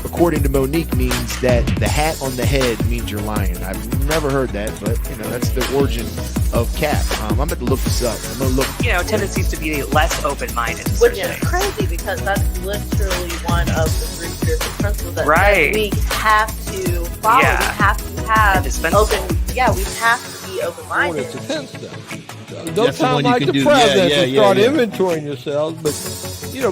according to Monique, means that the hat on the head means you're lying. I've never heard that, but that's the origin of cap. I'm about to look this up. I'm gonna look. Tendencies to be less open-minded. Which is crazy because that's literally one of the three spiritual principles that we have to follow. Yeah. We have to have Indispensable. we have to be open-minded. It's intense stuff. Don't sound like the president to start inventorying yourselves, but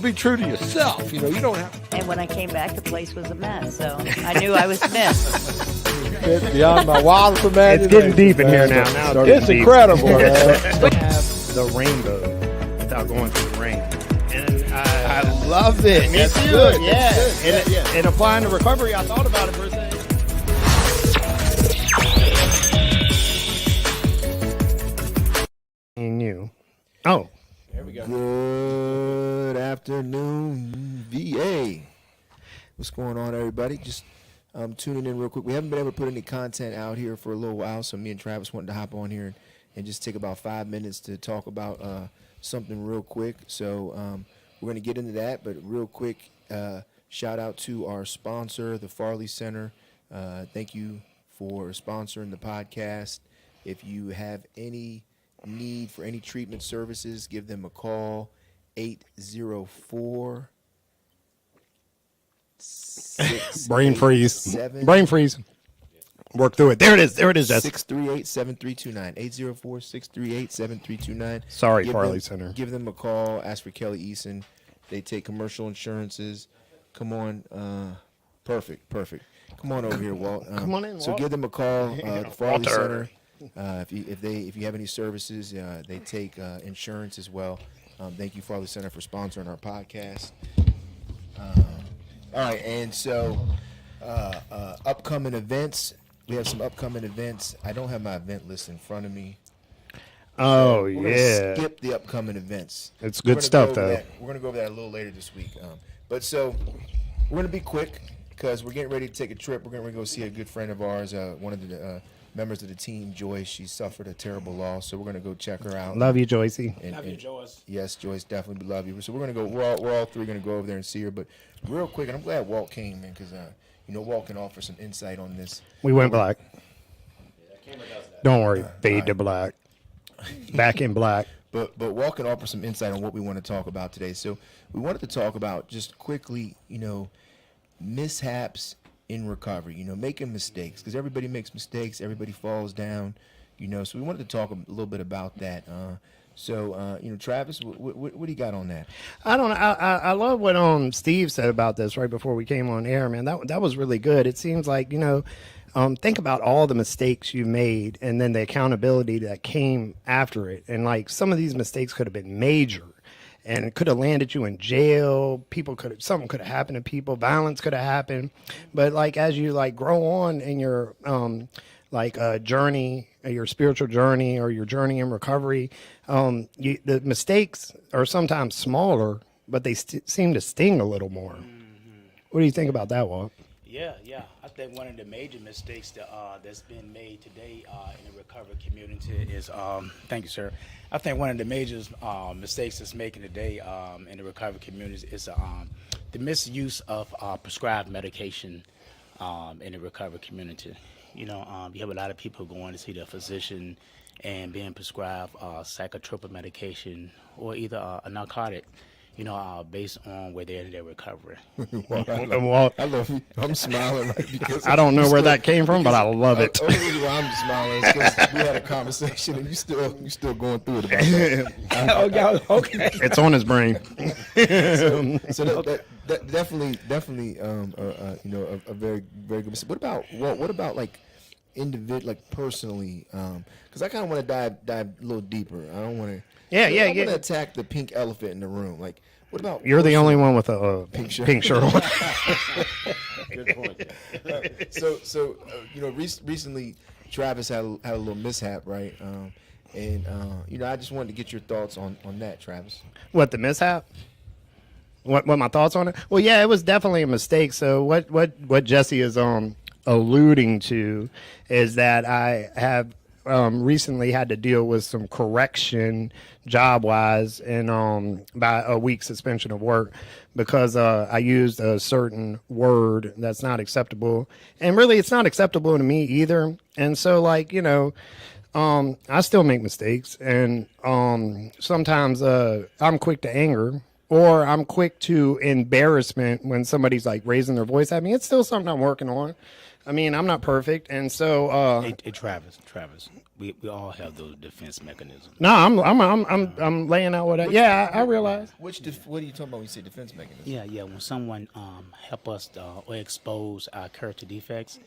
be true to yourself. You don't have. And when I came back, the place was a mess. So I knew I was missed. It's beyond my wildest imagination. It's getting deep in here now. It's incredible. We have the rainbow without going through the rain. And I love it. Me too. Good. Yeah. And applying the recovery, I thought about it for a second. You. Oh. There we go. Good afternoon, VA. What's going on, everybody? Just tuning in real quick. We haven't been able to put any content out here for a little while, so me and Travis wanted to hop on here and just take about 5 minutes to talk about something real quick. So we're going to get into that, but real quick, shout out to our sponsor, the Farley Center. Thank you for sponsoring the podcast. If you have any need for any treatment services, give them a call, 804 Brain freeze. Brain freeze. Work through it. There it is. There it is, Jess. 638-7329. 804-638-7329. Sorry, Farley Center. Give them a call. Ask for Kelly Eason. They take commercial insurances. Come on. Perfect. Come on over here, Walt. Come on in, Walt. So give them a call. The Farley Center. If you have any services, they take insurance as well. Thank you, Farley Center, for sponsoring our podcast. All right, and so upcoming events. We have some upcoming events. I don't have my event list in front of me. Oh, we're gonna skip the upcoming events. It's good stuff, though. We're going to go over that a little later this week. But so we're going to be quick because we're getting ready to take a trip. We're going to go see a good friend of ours, one of the members of the team, Joyce. She suffered a terrible loss, so we're going to go check her out. Love you, Joycey. Love you, Joyce. Yes, Joyce, definitely love you. So we're going to go. We're all three going to go over there and see her. But real quick, and I'm glad Walt came, man, because Walt can offer some insight on this. We went black. Don't worry, fade to black. Back in black. But Walt can offer some insight on what we want to talk about today. So we wanted to talk about just quickly, mishaps in recovery, making mistakes, because everybody makes mistakes, everybody falls down, so we wanted to talk a little bit about that. So Travis, what do you got on that? I don't know. I love what Steve said about this right before we came on air, man. That was really good. It seems like, think about all the mistakes you made and then the accountability that came after it. And like some of these mistakes could have been major. And it could have landed you in jail. Something could have happened to people. Violence could have happened. But like as you grow on in your journey, your spiritual journey, or your journey in recovery, the mistakes are sometimes smaller, but they seem to sting a little more. Mm-hmm. What do you think about that, Walt? Yeah. I think one of the major mistakes that's been made today in the recovery community is, thank you, sir. I think one of the major mistakes that's making today in the recovery community is the misuse of prescribed medication in the recovery community. You have a lot of people going to see their physician and being prescribed psychotropic medication or either a narcotic, based on where they're in their recovery. I love you. I'm smiling because I don't know where that came from, but I love it. The only reason why I'm smiling is because we had a conversation and you still going through it about that. Okay. It's on his brain. So that definitely a very very good mistake. What about like individual, like personally? Because I kind of want to dive a little deeper. I don't want to. Yeah. I'm going to attack the pink elephant in the room. Like, what about You're the only one with a pink shirt on. Good point. So recently Travis had a little mishap, right? I just wanted to get your thoughts on that, Travis. What, the mishap? What my thoughts on it? Well, yeah, it was definitely a mistake. So what Jesse is alluding to is that I have recently had to deal with some correction job wise and by a week suspension of work because I used a certain word that's not acceptable, and really it's not acceptable to me either. And so like, you know, I still make mistakes, and sometimes I'm quick to anger, or I'm quick to embarrassment when somebody's like raising their voice at me. It's still something I'm working on. I mean, I'm not perfect, and so. Hey, Travis, we all have those defense mechanisms. No, I'm laying out what I. Yeah, I realize. What are you talking about when you say defense mechanism? Yeah. When someone help us or expose our character defects,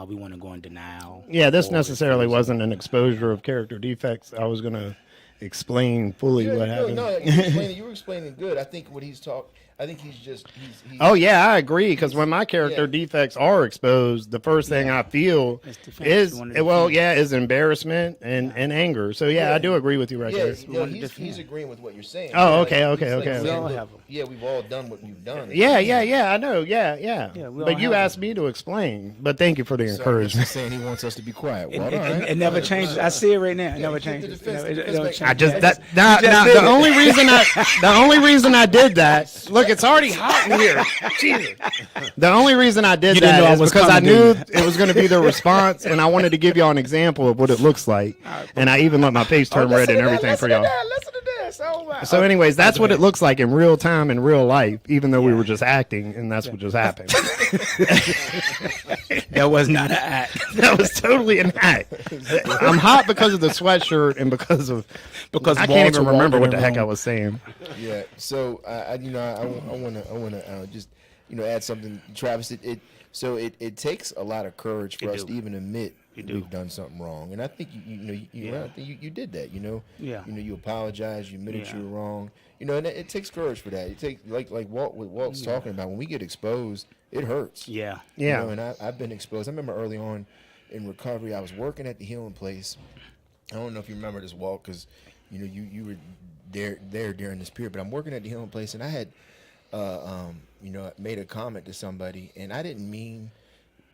we want to go in denial. Yeah, this necessarily wasn't an exposure of character defects. I was gonna explain fully what happened. No, you were explaining good. I think what he's talking. I think he's just. He's Oh yeah, I agree. Because when my character defects are exposed, the first thing I feel is embarrassment and anger. So yeah, I do agree with you right there. He's agreeing with what you're saying. Oh, okay. We all have them. Yeah, we've all done what we've done. Yeah, I know. Yeah. But you asked me to explain. But thank you for the encouragement. Saying he wants us to be quiet. Well, It never changes. I see it right now. It never changes. The only reason I did that. Look, it's already hot in here. Jesus. The only reason I did that is because I knew it was going to be the response, and I wanted to give y'all an example of what it looks like. And I even let my face turn red and everything for y'all. Listen to this. So anyways, that's what it looks like in real time, in real life, even though we were just acting, and that's what just happened. That was not an act. That was totally an act. I'm hot because of the sweatshirt and because I can't even remember what the heck I was saying. Yeah. So I want to just add something, Travis. It takes a lot of courage for us to even admit we've done something wrong, and I think you did that. You apologized, you admitted you were wrong. And it takes courage for that. It takes like Walt's talking about. When we get exposed, it hurts. Yeah. And I've been exposed. I remember early on in recovery, I was working at the healing place. I don't know if you remember this, Walt, because you were there during this period. But I'm working at the healing place, and I had made a comment to somebody, and I didn't mean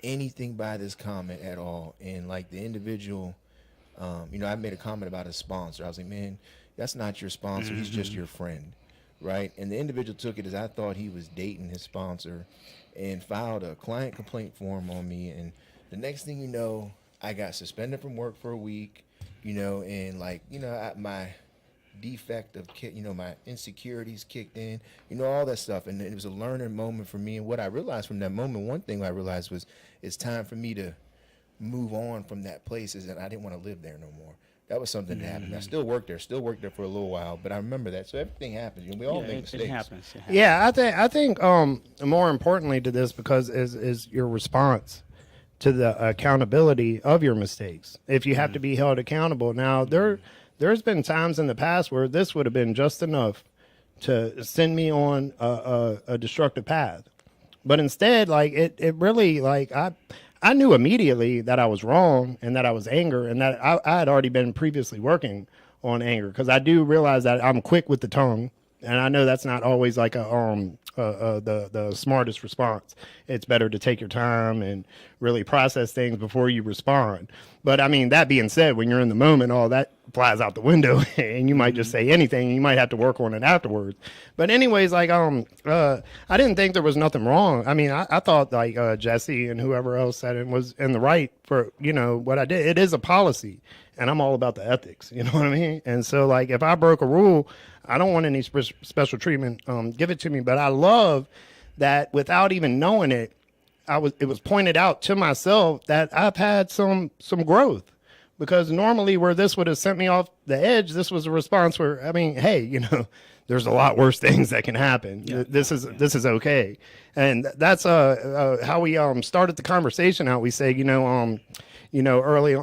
anything by this comment at all. And like the individual, I made a comment about a sponsor. I was like, man, that's not your sponsor. He's just your friend, right? And the individual took it as I thought he was dating his sponsor, and filed a client complaint form on me. And the next thing you know, I got suspended from work for a week. And my defect of my insecurities kicked in, all that stuff. And it was a learning moment for me. And what I realized from that moment, one thing I realized was it's time for me to move on from that place, is that I didn't want to live there no more. That was something that happened. I still worked there for a little while, but I remember that. So everything happens. We all make mistakes. It happens. Yeah, I think more importantly to this, because is your response to the accountability of your mistakes. If you have to be held accountable. Now, there's been times in the past where this would have been just enough to send me on a destructive path. But instead, it really, I knew immediately that I was wrong and that I was anger, and that I had already been previously working on anger, because I do realize that I'm quick with the tongue, and I know that's not always like the smartest response. It's better to take your time and really process things before you respond. But I mean, that being said, when you're in the moment, all that flies out the window, and you might just say anything. And you might have to work on it afterwards. But anyways, I didn't think there was nothing wrong. I mean, I thought Jesse and whoever else said it was in the right for what I did. It is a policy, and I'm all about the ethics. You know what I mean? And so if I broke a rule, I don't want any special treatment. Give it to me. But I love that without even knowing it, it was pointed out to myself that I've had some growth, because normally where this would have sent me off the edge, this was a response where, I mean, hey, there's a lot worse things that can happen. Yeah. This is okay. And that's how we started the conversation out. We say, early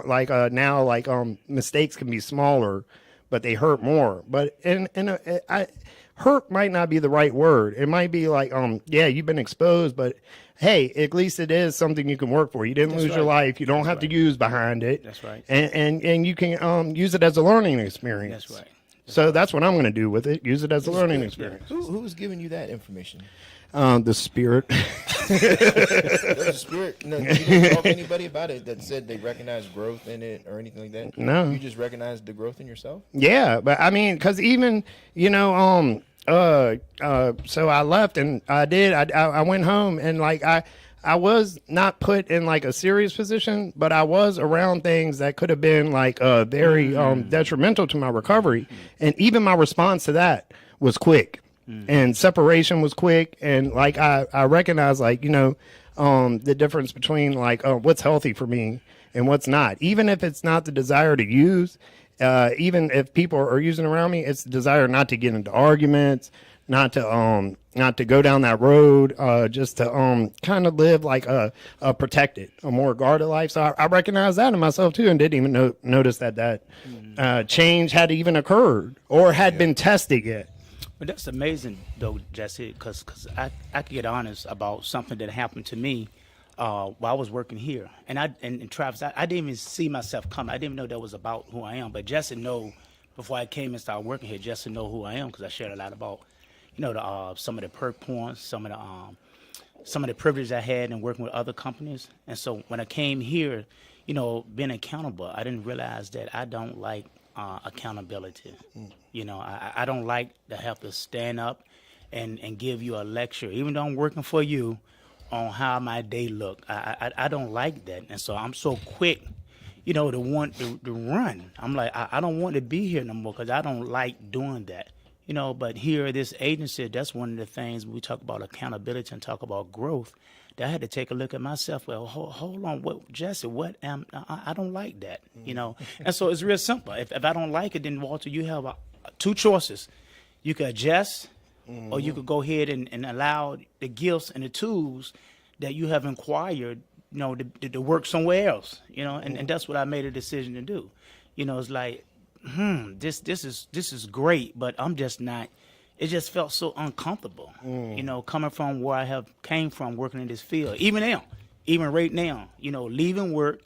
now, mistakes can be smaller, but they hurt more. But hurt might not be the right word. It might be you've been exposed, but hey, at least it is something you can work for. You didn't lose your life. You don't have to use behind it. That's right. And you can use it as a learning experience. That's right. So that's what I'm going to do with it. Use it as a learning experience. Who's giving you that information? The spirit. There's a spirit. No, you didn't talk to anybody about it that said they recognized growth in it or anything like that? No. You just recognized the growth in yourself? Yeah, but I mean, because even, so I left and I went home and like I was not put in like a serious position, but I was around things that could have been like very detrimental to my recovery. And even my response to that was quick. And separation was quick. And like I recognized like, the difference between like what's healthy for me and what's not. Even if it's not the desire to use, even if people are using around me, it's the desire not to get into arguments, not to go down that road, just to kind of live like a protected, a more guarded life. So I recognize that in myself too, and didn't even notice that change had even occurred or had been tested yet. But that's amazing, though, Jesse, because I can get honest about something that happened to me while I was working here. And Travis, I didn't even see myself coming. I didn't even know that was about who I am. But Jesse know, before I came and started working here, Jesse know who I am because I shared a lot about, some of the perk points, some of the privilege I had in working with other companies. And so when I came here, being accountable, I didn't realize that I don't like accountability. I don't like to have to stand up and give you a lecture, even though I'm working for you, on how my day look. I don't like that. And so I'm so quick, to want to run. I'm like, I don't want to be here no more because I don't like doing that. But here at this agency, that's one of the things when we talk about accountability and talk about growth, that I had to take a look at myself. Well, hold on, Jesse, I don't like that, And so it's real simple. If I don't like it, then Walter, you have two choices. You could adjust, or you could go ahead and allow the gifts and the tools that you have acquired, to work somewhere else, and that's what I made a decision to do. It's like, this is great, but I'm just not. It just felt so uncomfortable, coming from where I came from, working in this field. Even right now, leaving work,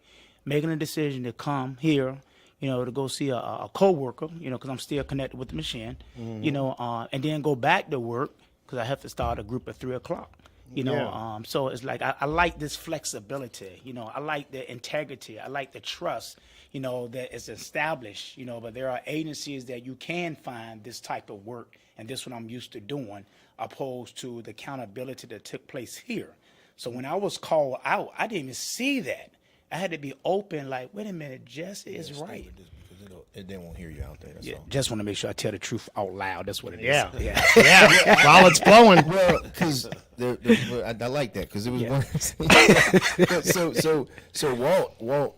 making a decision to come here, to go see a coworker, because I'm still connected with the machine, and then go back to work because I have to start a group at 3:00. So it's like I like this flexibility. I like the integrity. I like the trust. That is established. But there are agencies that you can find this type of work, and this is what I'm used to doing, opposed to the accountability that took place here. So when I was called out, I didn't even see that. I had to be open, like, wait a minute, Jesse is right. They won't hear you out there. That's all. Just want to make sure I tell the truth out loud. That's what it is. Yeah. While it's flowing. Well, because I like that because it was one. So Walt,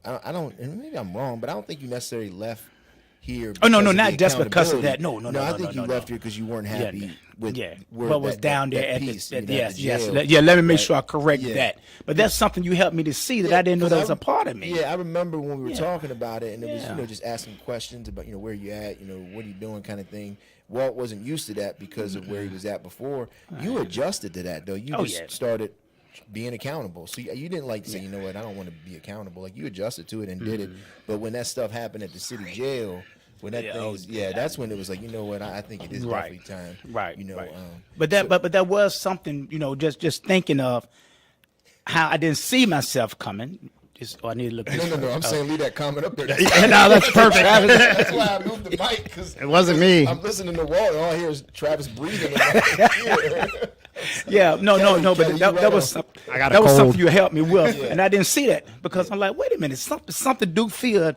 I don't, and maybe I'm wrong, but I don't think you necessarily left here. Oh no, not just because of that. No. I think you left here because you weren't happy with what was down there at piece, the yes. Yeah, let me make sure I correct that. But that's something you helped me to see that I didn't know that was a part of me. Yeah, I remember when we were talking about it, and it was just asking questions about where you at, what are you doing, kind of thing. Walt wasn't used to that because of where he was at before. You adjusted to that though. You started being accountable. So you didn't say, I don't want to be accountable. Like you adjusted to it and did it. But when that stuff happened at the city jail, when that that's when it was like, I think it is definitely time. Right. But that was something, just thinking of how I didn't see myself coming. I need to look. No. I'm saying leave that comment up there. No, that's perfect. That's why I moved the mic because it wasn't me. I'm listening to Walt, and all I hear is Travis breathing. No. But that was something you helped me with, and I didn't see that because I'm like, wait a minute, something do feel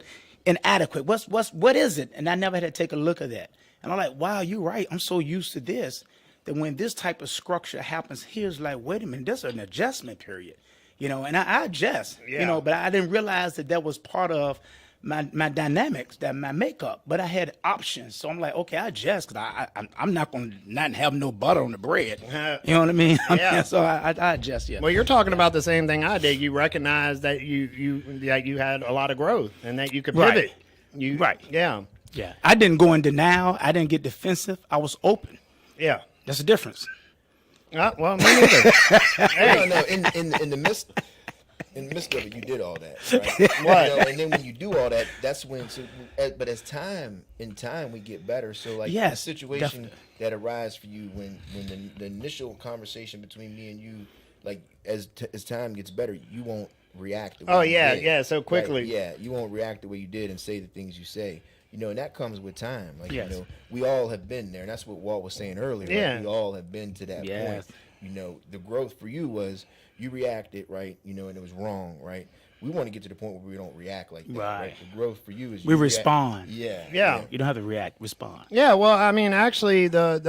inadequate. What is it? And I never had to take a look at that. And I'm like, wow, you're right. I'm so used to this that when this type of structure happens, here's like, wait a minute, there's an adjustment period. And I adjust, but I didn't realize that was part of my dynamics, that my makeup. But I had options, so I'm like, okay, I adjust because I'm not going to not have no butter on the bread. You know what I mean? Yeah. So I adjust. Yeah. Well, you're talking about the same thing I did. You recognize that you had a lot of growth and that you could pivot. Right. Yeah. Yeah. I didn't go in denial. I didn't get defensive. I was open. Yeah. That's the difference. Well, me neither. No. In the midst. in the midst of it, you did all that, right? Right. You know, and then when you do all that, that's when. But as time we get better. So like the situation that arises for you when the initial conversation between me and you, like as time gets better, you won't react the way you did, so quickly. right? Yeah, you won't react the way you did and say the things you say. You know, and that comes with time. Like, Yes. you know, we all have been there. And that's what Walt was saying earlier. Yeah. Right? We all have been to that Yes. point. You know, the growth for you was you reacted, right? You know, and it was wrong, right? We want to get to the point where we don't react like that. Right. The growth for you is We respond. Yeah. You don't have to react. Respond. Yeah, well, I mean, actually, the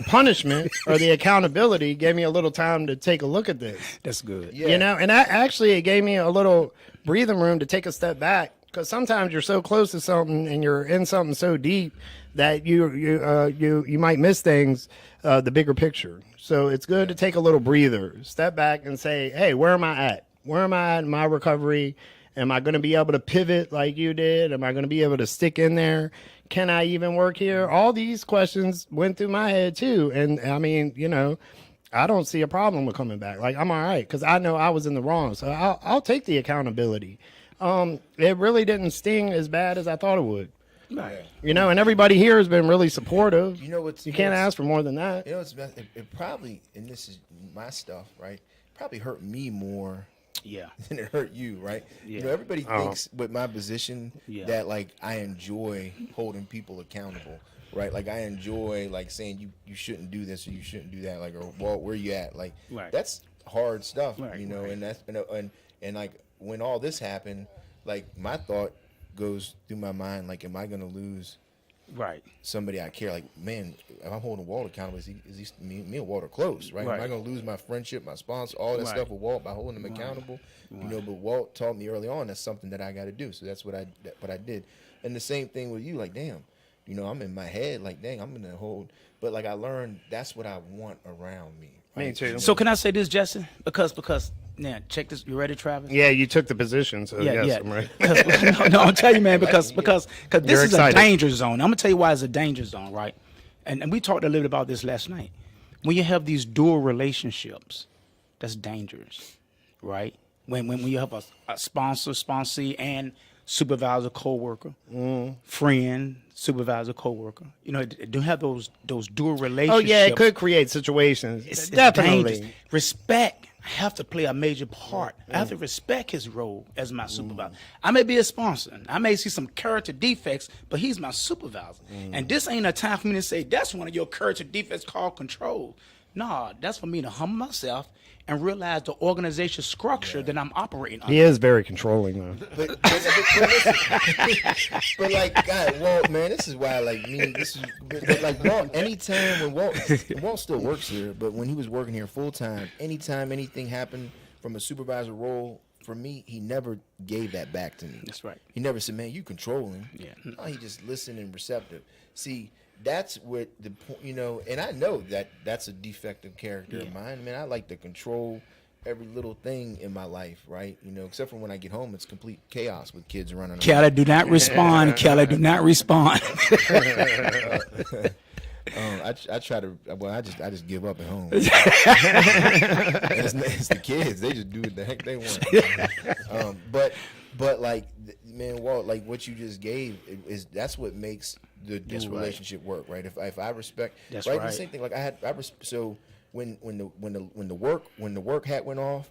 punishment or the accountability gave me a little time to take a look at this. That's good. Yeah. You know, and actually, it gave me a little breathing room to take a step back, because sometimes you're so close to something and you're in something so deep that you might miss things, the bigger picture. So it's good to take a little breather, step back, and say, "Hey, where am I at? Where am I at in my recovery? Am I going to be able to pivot like you did? Am I going to be able to stick in there? Can I even work here?" All these questions went through my head too. And I mean, you know, I don't see a problem with coming back. Like, I'm all right, because I know I was in the wrong. So I'll take the accountability. It really didn't sting as bad as I thought it would. Right. You know, and everybody here has been really supportive. You know what's You can't ask for more than that. You know, it probably, and this is my stuff, right? Probably hurt me more than it hurt you, right? Yeah. You know, everybody thinks with my position Yeah. that like I enjoy holding people accountable, right? Like I enjoy like saying you shouldn't do this or you shouldn't do that, like, or Walt, where you at? Like that's hard stuff, you know, and that's and like when all this happened, like my thought goes through my mind, like, am I gonna lose somebody I care? Like, man, if I'm holding Walt accountable, is he me and Walt are close, right? Am I gonna lose my friendship, my sponsor, all that stuff with Walt by holding him accountable? You know, but Walt taught me early on that's something that I got to do. So that's what I did. And the same thing with you, like, damn, you know, I'm in my head, like, dang, I'm gonna hold, but like I learned that's what I want around me. Right? Me too. So can I say this, Justin? Because now check this. You ready, Travis? Yeah, you took the position, so yes, I'm right. no, I'll tell you, man, because this You're is excited. a danger zone. I'm gonna tell you why it's a danger zone, right? And we talked a little bit about this last night. When you have these dual relationships, that's dangerous, right? When you have a sponsor, sponsee, and supervisor, coworker, friend, supervisor, coworker, you know, do have those dual relationships. Oh yeah, it could create situations. It's Definitely. dangerous. Respect have to play a major part. I have to respect his role as my supervisor. I may be a sponsor. I may see some character defects, but he's my supervisor. And this ain't a time for me to say, that's one of your character defects called control. No, that's for me to humble myself and realize the organization structure that I'm operating under. He is very controlling, though. But like, God, Walt, man, this is why, like, me, this is, but like, Walt, anytime when Walt still works here, but when he was working here full time, anytime anything happened from a supervisor role, for me, he never gave that back to me. That's right. He never said, man, you controlling. Yeah. No, he just listened and receptive. See, that's what the point, you know, and I know that that's a defective character of mine. I mean, I like to control every little thing in my life, right? You know, except for when I get home, it's complete chaos with kids running around. Kelly, do not respond. Kelly, do not respond. I try to. Well, I just give up at home. it's the kids. They just do what the heck they want. But like, man, Walt, like what you just gave is that's what makes this relationship work, right? If I respect, that's right? right. The same thing. Like so when the work hat went off,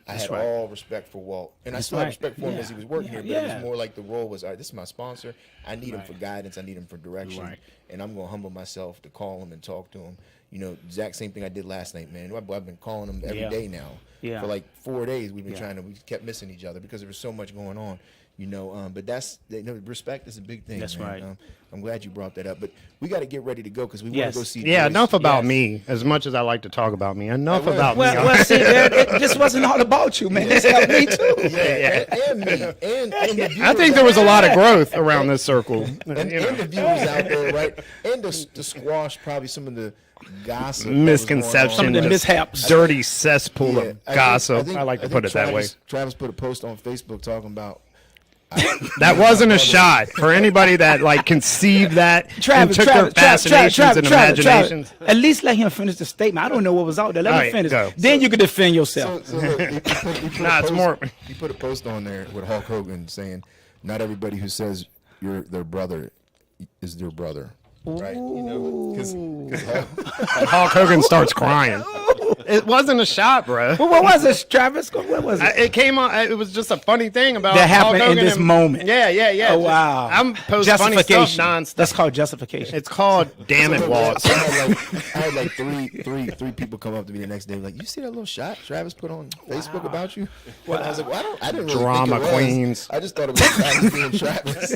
I had all respect for Walt, and I still had respect for him as he was working here. But it was more like the role was, all right, this is my sponsor. I need him for guidance. I need him for direction, and I'm gonna humble myself to call him and talk to him. You know, exact same thing I did last night, man. I've been calling him every day now. Yeah. For like 4 days, we've been we kept missing each other because there was so much going on. You know, but that's respect is a big thing. That's man. right. I'm glad you brought that up, but we got to get ready to go because we want to go see. Yeah, Joyce. enough about me. As much as I like to talk about me, enough about me. Well, see, it just wasn't all about you, man. This helped me too. And me, and the viewers I think there was a lot of growth around this circle, and the viewers out there, right? And to squash probably some of the gossip, misconceptions, some of the mishaps, dirty cesspool of gossip. I like to put it that way. Travis put a post on Facebook talking about That wasn't a shot for anybody that like conceived that and took their fascinations and imaginations. At least let him finish the statement. I don't know what was out there. Let him finish. Then you can defend yourself. So look, It's more. He put a post on there with Hulk Hogan saying, "Not everybody who says you're their brother is their brother." Right? You know, because Hulk Hogan starts crying. It wasn't a shot, bro. Well, what was it, Travis? What was it? It came on. It was just a funny thing about That Hulk happened in Hogan this moment. Yeah. Oh, wow. I'm posting funny stuff nonstop. That's called justification. It's called "Damn It, Walt." I had like three people come up to me the next day like, "You see that little shot Travis put on Facebook about you?" Wow. And I was like, well, I didn't really Drama think it was. queens. I just thought it was Travis being Travis.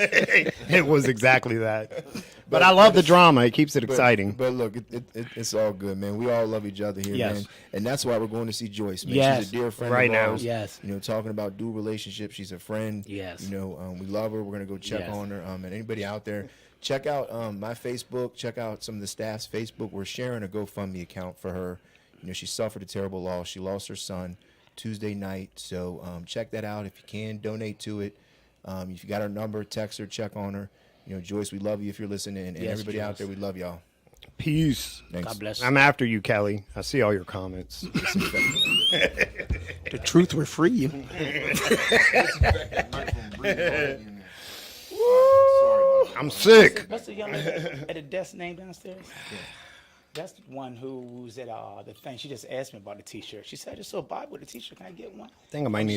It was exactly that. But I love the drama. It keeps it exciting. But look, it's all good, man. We all love each other here, Yes. man. And that's why we're going to see Joyce, man. Yes. She's a dear friend Right of now. ours. Yes. You know, talking about dual relationships. She's a friend. Yes. You know, we love her. We're going to go check Yes. on her. And anybody out there, check out my Facebook. Check out some of the staff's Facebook. We're sharing a GoFundMe account for her. You know, she suffered a terrible loss. She lost her son Tuesday night. So check that out if you can. Donate to it. If you got her number, text her, check on her. You know, Joyce, we love you if you're listening, and Yes, everybody out Joyce. there, we love y'all. Peace. Thanks. God bless. I'm after you, Kelly. I see all your comments. The truth will free you. I'm sick. What's the young lady at the desk name downstairs? Yeah. That's the one who's at the thing. She just asked me about the T-shirt. She said, "I just saw Bob with a T-shirt. Can I get one?" I think I might need